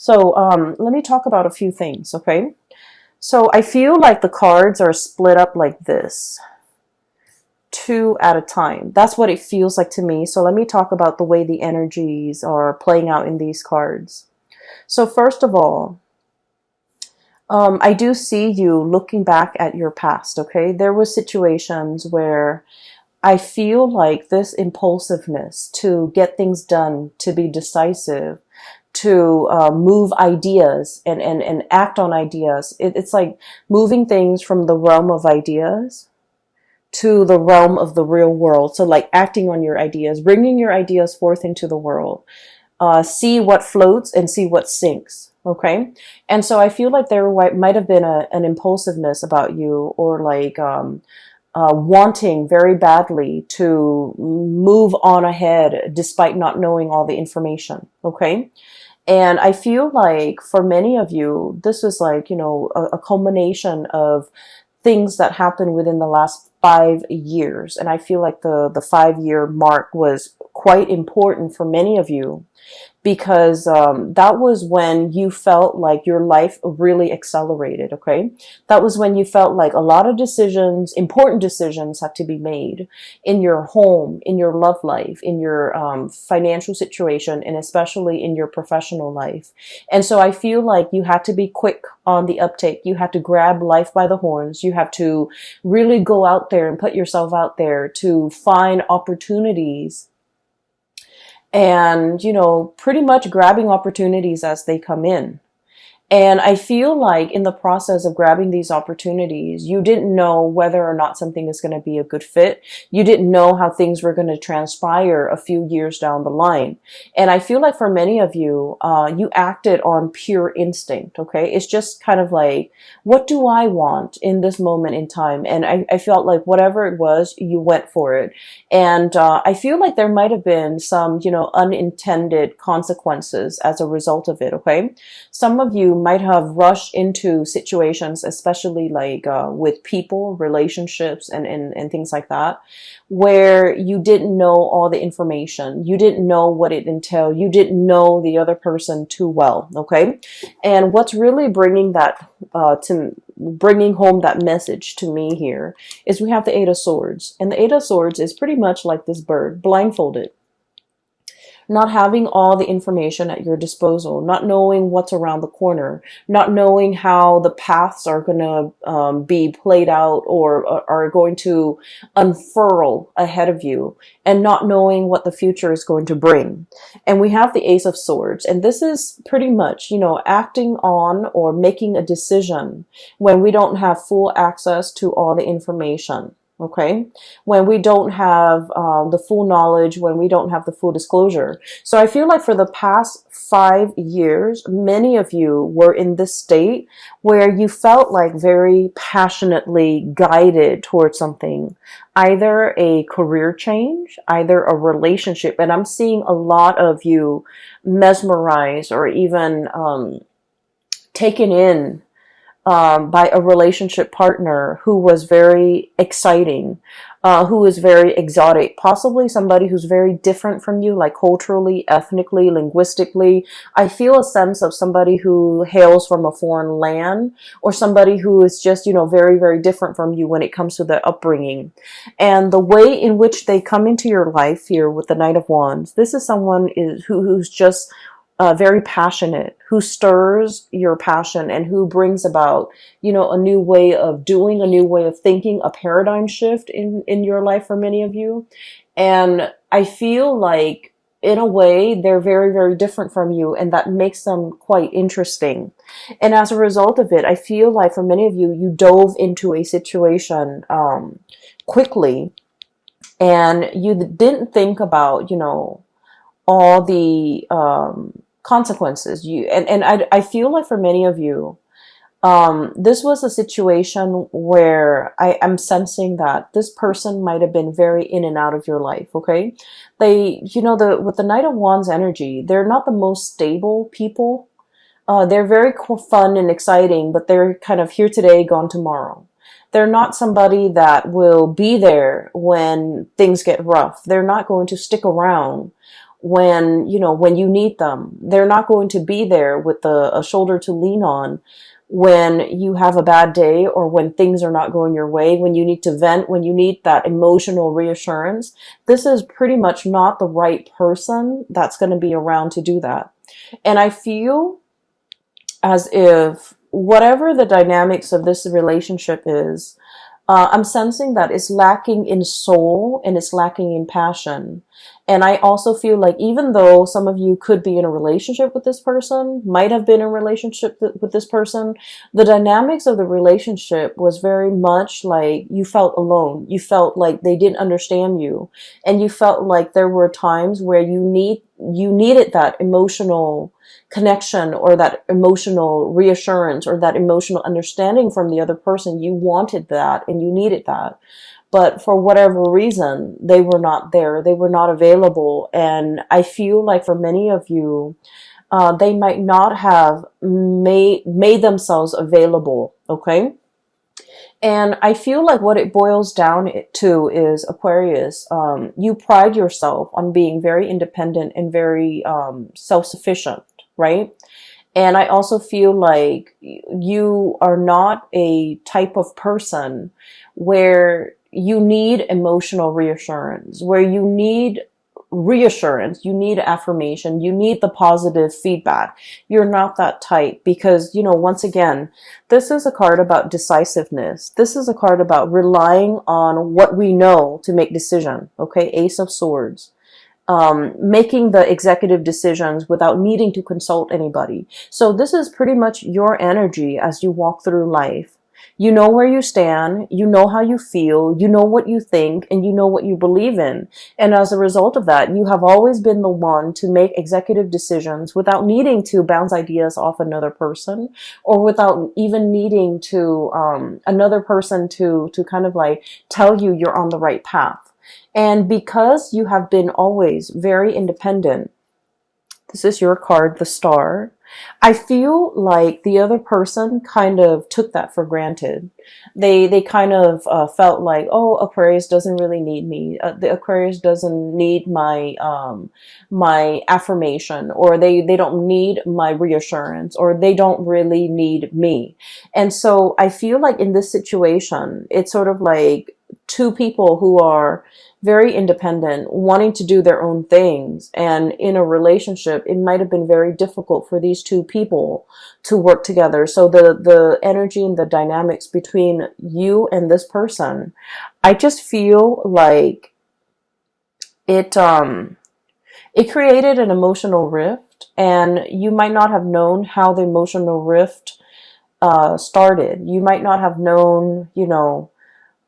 So let me talk about a few things, okay? So I feel like the cards are split up like this, two at a time. That's what it feels like to me. So let me talk about the way the energies are playing out in these cards. So first of all, I do see you looking back at your past, okay? There were situations where I feel like this impulsiveness to get things done, to be decisive, to move ideas and act on ideas. It's like moving things from the realm of ideas to the realm of the real world. So like acting on your ideas, bringing your ideas forth into the world. See what floats and see what sinks. Okay. And so I feel like there might have been an impulsiveness about you, or like, wanting very badly to move on ahead despite not knowing all the information. Okay. And I feel like for many of you, this was like, a culmination of things that happened within the last 5 years. And I feel like the 5 year mark was quite important for many of you, because that was when you felt like your life really accelerated, okay? That was when you felt like a lot of decisions, important decisions, had to be made in your home, in your love life, in your financial situation, and especially in your professional life. And so I feel like you had to be quick on the uptake. You had to grab life by the horns. You have to really go out there and put yourself out there to find opportunities, and pretty much grabbing opportunities as they come in. And I feel like in the process of grabbing these opportunities, you didn't know whether or not something is going to be a good fit. You didn't know how things were going to transpire a few years down the line. And I feel like for many of you, you acted on pure instinct. Okay. It's just kind of like, what do I want in this moment in time? And I felt like whatever it was, you went for it. And I feel like there might have been some, unintended consequences as a result of it. Okay. Some of you might have rushed into situations, especially like with people, relationships, and things like that, where you didn't know all the information. You didn't know what it entailed. You didn't know the other person too well. Okay. And what's really bringing that bringing home that message to me here is we have the Eight of Swords. And the Eight of Swords is pretty much like this bird, blindfolded. Not having all the information at your disposal, not knowing what's around the corner, not knowing how the paths are going to be played out, or are going to unfurl ahead of you, and not knowing what the future is going to bring. And we have the Ace of Swords, and this is pretty much, acting on or making a decision when we don't have full access to all the information. Okay, when we don't have the full knowledge, when we don't have the full disclosure. So I feel like for the past 5 years, many of you were in this state where you felt like very passionately guided towards something, either a career change, either a relationship. And I'm seeing a lot of you mesmerized or even taken in by a relationship partner who was very exciting, who was very exotic, possibly somebody who's very different from you, like culturally, ethnically, linguistically. I feel a sense of somebody who hails from a foreign land, or somebody who is just, very, very different from you when it comes to their upbringing. And the way in which they come into your life here with the Knight of Wands, this is someone who's just very passionate, who stirs your passion, and who brings about, a new way of doing, a new way of thinking, a paradigm shift in your life for many of you. And I feel like, in a way, they're very, very different from you, and that makes them quite interesting. And as a result of it, I feel like for many of you, you dove into a situation quickly, and you didn't think about, all the consequences. I feel like for many of you, this was a situation where I am sensing that this person might have been very in and out of your life. Okay, they, with the Knight of Wands energy, they're not the most stable people. They're very fun and exciting, but they're kind of here today, gone tomorrow. They're not somebody that will be there when things get rough. They're not going to stick around when, when you need them. They're not going to be there with a shoulder to lean on when you have a bad day or when things are not going your way, when you need to vent, when you need that emotional reassurance. This is pretty much not the right person that's going to be around to do that. And I feel as if whatever the dynamics of this relationship is, I'm sensing that it's lacking in soul and it's lacking in passion. And I also feel like even though some of you could be in a relationship with this person, might have been in a relationship with this person, the dynamics of the relationship was very much like you felt alone. You felt like they didn't understand you. And you felt like there were times where you needed that emotional connection or that emotional reassurance or that emotional understanding from the other person. You wanted that and you needed that. But for whatever reason, they were not there. They were not available. And I feel like for many of you, they might not have made themselves available. Okay. And I feel like what it boils down to is, Aquarius, you pride yourself on being very independent and very self-sufficient, right? And I also feel like you are not a type of person where you need emotional reassurance, where you need reassurance, you need affirmation, you need the positive feedback. You're not that type because, once again, this is a card about decisiveness. This is a card about relying on what we know to make decision. Okay, Ace of Swords. Making the executive decisions without needing to consult anybody. So this is pretty much your energy as you walk through life. You know where you stand, you know how you feel, you know what you think, and you know what you believe in. And as a result of that, you have always been the one to make executive decisions without needing to bounce ideas off another person, or without even needing to another person to kind of like tell you you're on the right path. And because you have been always very independent, this is your card, the Star. I feel like the other person kind of took that for granted. They kind of felt like, oh, Aquarius doesn't really need me. The Aquarius doesn't need my affirmation, or they don't need my reassurance, or they don't really need me. And so I feel like in this situation, it's sort of like two people who are very independent, wanting to do their own things. And in a relationship, it might have been very difficult for these two people to work together. So the energy and the dynamics between you and this person, I just feel like it created an emotional rift, and you might not have known how the emotional rift started. You might not have known,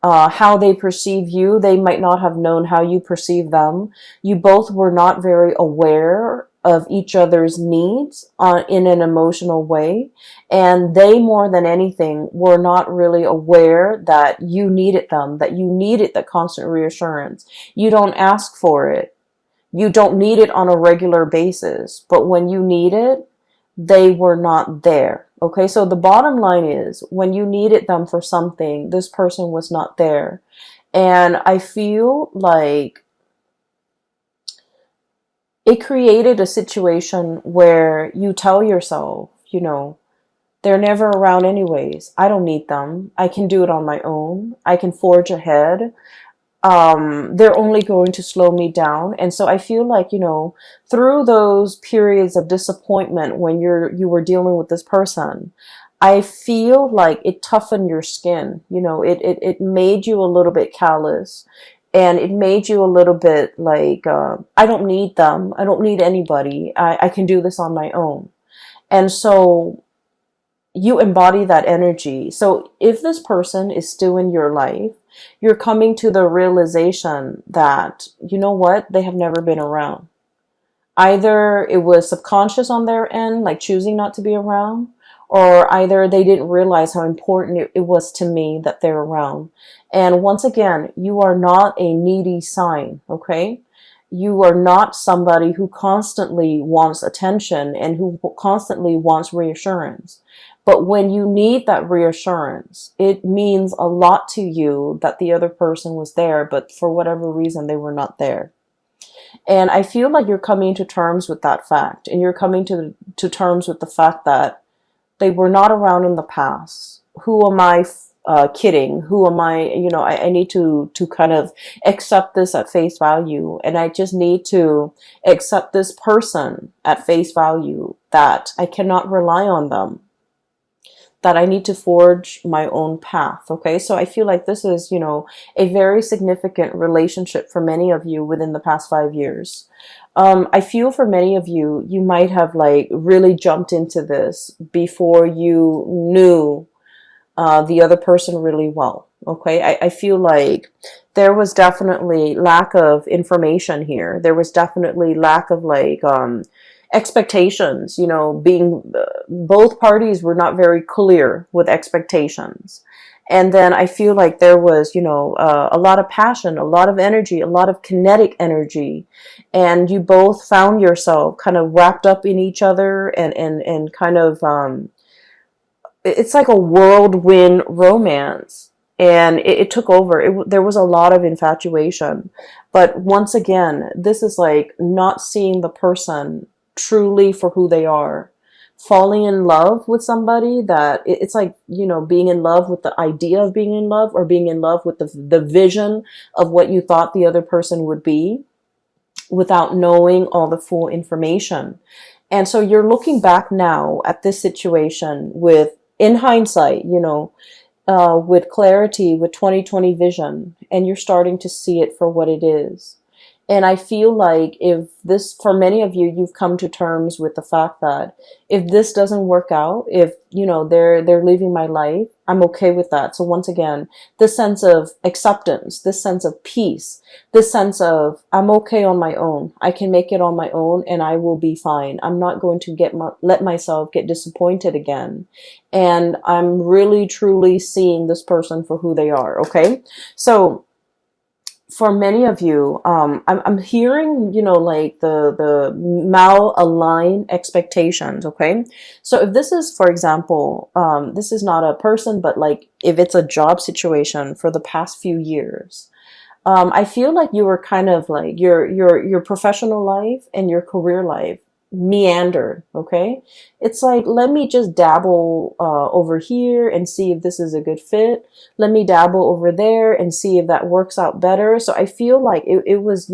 how they perceive you. They might not have known how you perceive them. You both were not very aware of each other's needs in an emotional way. And they, more than anything, were not really aware that you needed them, that you needed that constant reassurance. You don't ask for it. You don't need it on a regular basis. But when you need it, they were not there. Okay, so the bottom line is, when you needed them for something, this person was not there. And I feel like it created a situation where you tell yourself, they're never around anyways. I don't need them. I can do it on my own. I can forge ahead. They're only going to slow me down. And so I feel like, through those periods of disappointment when you were dealing with this person, I feel like it toughened your skin. It made you a little bit callous, and it made you a little bit like, I don't need them. I don't need anybody. I can do this on my own. And so you embody that energy. So if this person is still in your life, you're coming to the realization that, you know what, they have never been around. Either it was subconscious on their end, like choosing not to be around, or either they didn't realize how important it was to me that they're around. And once again, you are not a needy sign, okay? You are not somebody who constantly wants attention and who constantly wants reassurance. But when you need that reassurance, it means a lot to you that the other person was there, but for whatever reason, they were not there. And I feel like you're coming to terms with that fact, and you're coming to terms with the fact that they were not around in the past. Who am I kidding? Who am I? I need to kind of accept this at face value, and I just need to accept this person at face value, that I cannot rely on them, that I need to forge my own path. Okay. So I feel like this is, a very significant relationship for many of you within the past 5 years. I feel for many of you, you might have like really jumped into this before you knew the other person really well. Okay. I feel like there was definitely lack of information here. There was definitely lack of like, expectations, being, both parties were not very clear with expectations. And then I feel like there was, a lot of passion, a lot of energy, a lot of kinetic energy. And you both found yourself kind of wrapped up in each other, and kind of, it's like a whirlwind romance. And it took over. There was a lot of infatuation. But once again, this is like not seeing the person truly for who they are. Falling in love with somebody that it's like, being in love with the idea of being in love, or being in love with the vision of what you thought the other person would be, without knowing all the full information. And so you're looking back now at this situation with, in hindsight, with clarity, with 2020 vision, and you're starting to see it for what it is. And I feel like if this, for many of you, you've come to terms with the fact that if this doesn't work out, if, they're leaving my life, I'm okay with that. So once again, this sense of acceptance, this sense of peace, this sense of I'm okay on my own. I can make it on my own, and I will be fine. I'm not going to let myself get disappointed again. And I'm really, truly seeing this person for who they are. Okay. So for many of you, I'm hearing, like the malaligned expectations. Okay. So if this is, for example, this is not a person, but like if it's a job situation for the past few years, I feel like you were kind of like your professional life and your career life meandered. Okay. It's like, let me just dabble over here and see if this is a good fit. Let me dabble over there and see if that works out better. So I feel like it was,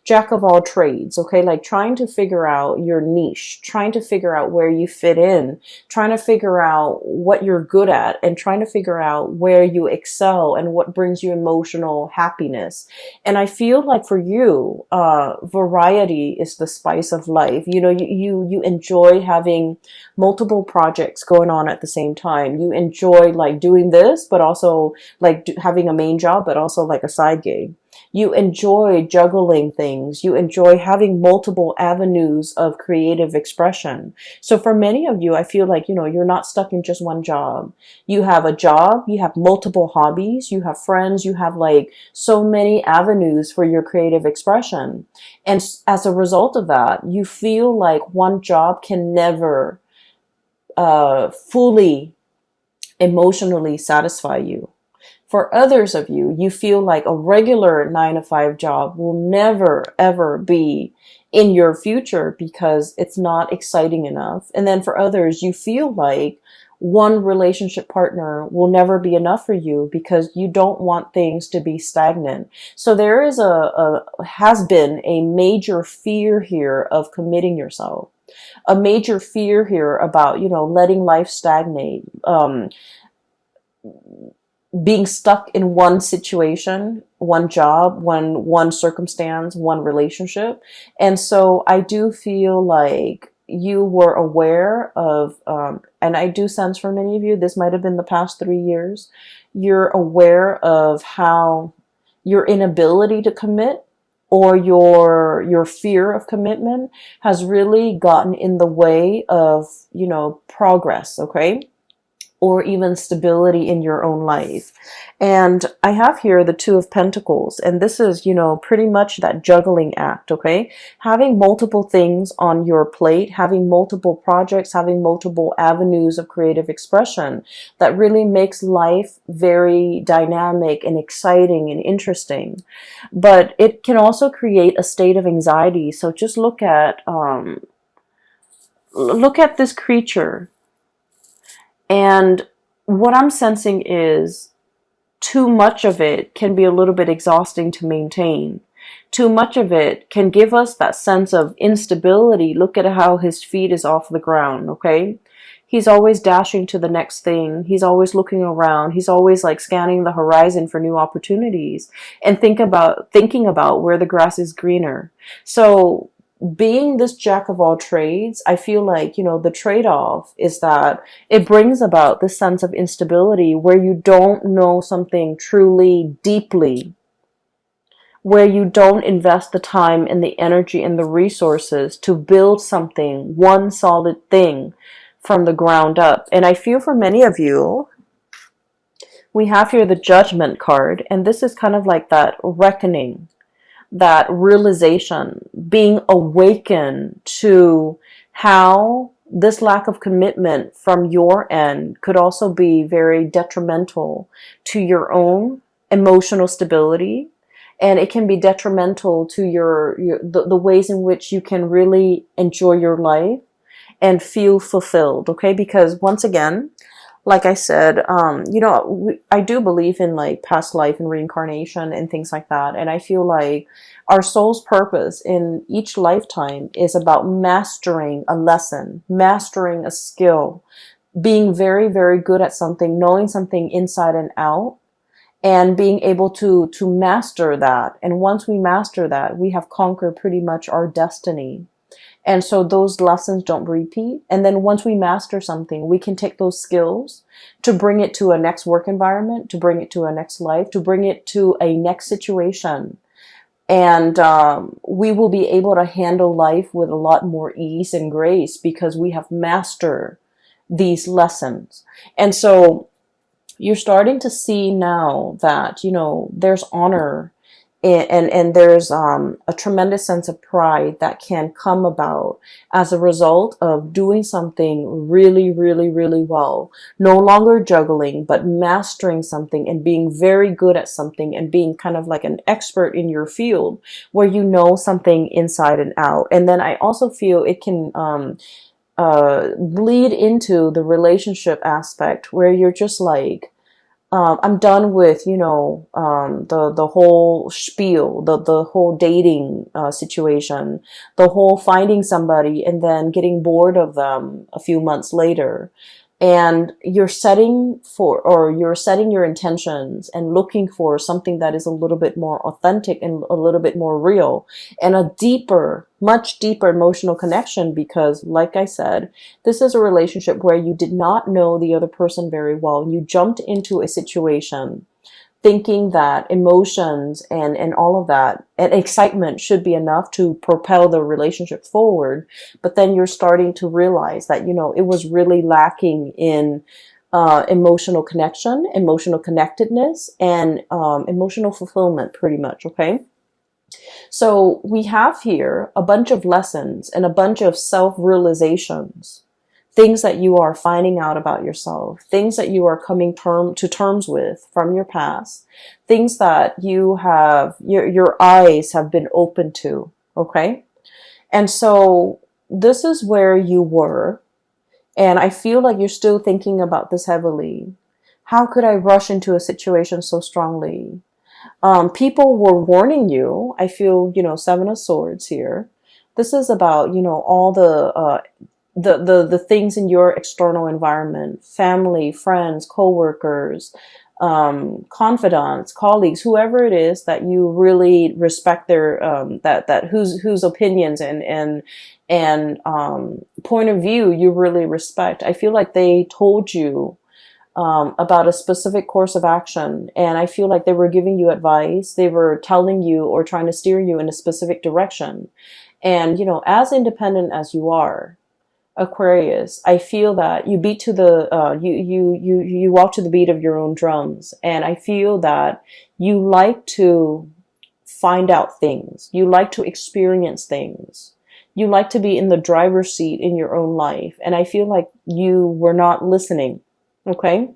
jack of all trades. Okay. Like trying to figure out your niche, trying to figure out where you fit in, trying to figure out what you're good at, and trying to figure out where you excel and what brings you emotional happiness. And I feel like for you, variety is the spice of life. You enjoy having multiple projects going on at the same time. You enjoy like doing this, but also like having a main job, but also like a side gig. You enjoy juggling things. You enjoy having multiple avenues of creative expression. So for many of you, I feel like, you're not stuck in just one job. You have a job, you have multiple hobbies, you have friends, you have like so many avenues for your creative expression. And as a result of that, you feel like one job can never fully emotionally satisfy you. For others of you, you feel like a regular 9-to-5 job will never, ever be in your future because it's not exciting enough. And then for others, you feel like one relationship partner will never be enough for you because you don't want things to be stagnant. So there is has been a major fear here of committing yourself, a major fear here about, letting life stagnate, being stuck in one situation, one job, one circumstance, one relationship. And so I do feel like you were aware of, and I do sense for many of you, this might have been the past 3 years, you're aware of how your inability to commit, or your fear of commitment, has really gotten in the way of, progress. Okay. or even stability in your own life. And I have here the Two of Pentacles, and this is, pretty much that juggling act, okay? Having multiple things on your plate, having multiple projects, having multiple avenues of creative expression that really makes life very dynamic and exciting and interesting. But it can also create a state of anxiety. So just look at this creature, and what I'm sensing is too much of it can be a little bit exhausting to maintain. Too much of it can give us that sense of instability. Look at how his feet is off the ground, okay? He's always dashing to the next thing. He's always looking around. He's always like scanning the horizon for new opportunities and thinking about where the grass is greener. So being this jack of all trades, I feel like, the trade-off is that it brings about this sense of instability where you don't know something truly deeply, where you don't invest the time and the energy and the resources to build something, one solid thing from the ground up. And I feel for many of you, we have here the Judgment card, and this is kind of like that reckoning, that realization, being awakened to how this lack of commitment from your end could also be very detrimental to your own emotional stability. And it can be detrimental to the ways in which you can really enjoy your life and feel fulfilled, okay? Because once again, like I said, I do believe in like past life and reincarnation and things like that. And I feel like our soul's purpose in each lifetime is about mastering a lesson, mastering a skill, being very, very good at something, knowing something inside and out, and being able to master that. And once we master that, we have conquered pretty much our destiny. And so those lessons don't repeat. And then once we master something, we can take those skills to bring it to a next work environment, to bring it to a next life, to bring it to a next situation. And we will be able to handle life with a lot more ease and grace because we have mastered these lessons. And so you're starting to see now that, there's honor and there's a tremendous sense of pride that can come about as a result of doing something really, really, really well. No longer juggling, but mastering something and being very good at something and being kind of like an expert in your field where you know something inside and out. And then I also feel it can bleed into the relationship aspect where you're just like, I'm done with, the whole spiel, the whole dating situation, the whole finding somebody and then getting bored of them a few months later. And you're setting your intentions and looking for something that is a little bit more authentic and a little bit more real and a deeper, much deeper emotional connection. Because like I said, this is a relationship where you did not know the other person very well. You jumped into a situation thinking that emotions and all of that and excitement should be enough to propel the relationship forward. But then you're starting to realize that, it was really lacking in emotional connection, emotional connectedness, and emotional fulfillment pretty much, okay? So we have here a bunch of lessons and a bunch of self-realizations, things that you are finding out about yourself, things that you are coming to terms with from your past, things that your eyes have been open to, okay? And so this is where you were, and I feel like you're still thinking about this heavily. How could I rush into a situation so strongly? People were warning you. I feel, Seven of Swords here. This is about, all the things in your external environment, family, friends, coworkers, confidants, colleagues, whoever it is that you really respect their whose opinions and point of view you really respect. I feel like they told you about a specific course of action, and I feel like they were giving you advice. They were telling you or trying to steer you in a specific direction. And as independent as you are, Aquarius, I feel that you beat to the you walk to the beat of your own drums, and I feel that you like to find out things. You like to experience things. You like to be in the driver's seat in your own life, and I feel like you were not listening. Okay?